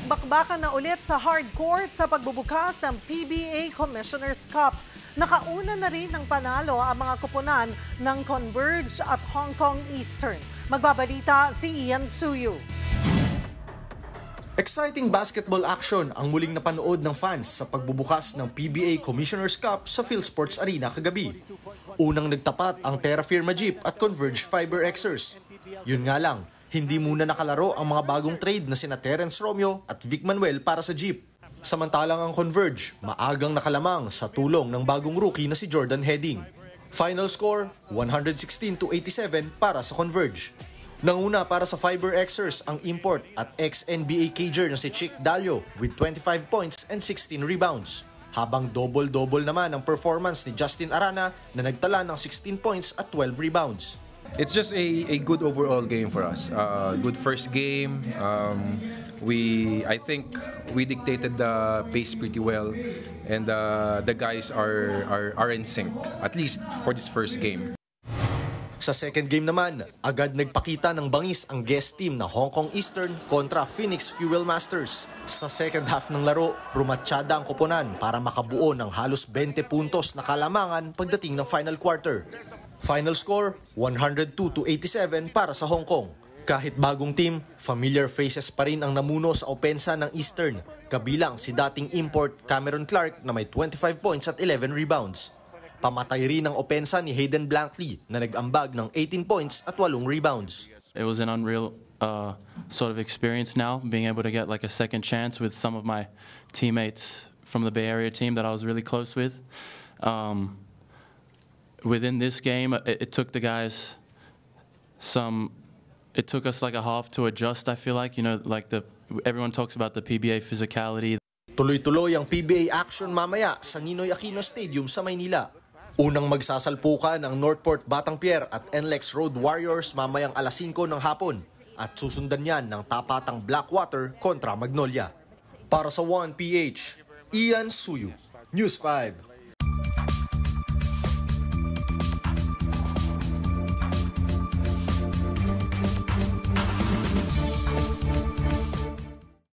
nagbakbakan na ulit sa hard court sa pagbubukas ng PBA Commissioner's Cup. Nakauna na rin ng panalo ang mga kupunan ng Converge at Hong Kong Eastern. Magbabalita si Ian Suyu. Exciting basketball action ang muling napanood ng fans sa pagbubukas ng PBA Commissioner's Cup sa PhilSports Arena kagabi. Unang nagtapat ang Terra Firma Jeep at Converge Fiber Xers. Yun nga lang, hindi muna nakalaro ang mga bagong trade na sina Terence Romeo at Vic Manuel para sa Jeep. Samantalang ang Converge, maagang nakalamang sa tulong ng bagong rookie na si Jordan Heading. Final score, 116-87 para sa Converge. Nanguna para sa Fiber Xers ang import at ex-NBA cager na si Chick Dalio with 25 points and 16 rebounds. Habang double-double naman ang performance ni Justin Arana na nagtala ng 16 points at 12 rebounds. It's just a good overall game for us. Good first game. I think we dictated the pace pretty well, and the guys are in sync, at least for this first game. Sa second game naman, agad nagpakita ng bangis ang guest team na Hong Kong Eastern kontra Phoenix Fuel Masters. Sa second half ng laro, rumatsyada ang koponan para makabuo ng halos 20 puntos na kalamangan pagdating ng final quarter. Final score, 102-87 para sa Hong Kong. Kahit bagong team, familiar faces pa rin ang namuno sa opensa ng Eastern, kabilang si dating import Cameron Clark na may 25 points at 11 rebounds. Pamatay rin ang opensa ni Hayden Blankley na nag-ambag ng 18 points at 8 rebounds. It was an unreal sort of experience now, being able to get like a second chance with some of my teammates from the Bay Area team that I was really close with. Within this game, it took the guys it took us like a half to adjust, I feel like. You know, like everyone talks about the PBA physicality. Tuloy-tuloy ang PBA action mamaya sa Ninoy Aquino Stadium sa Maynila. Unang magsasalpukan ang Northport Batangpier at NLEX Road Warriors mamayang alas 5 ng hapon at susundan yan ng tapatang Blackwater kontra Magnolia. Para sa 1PH, Ian Suyu, News 5.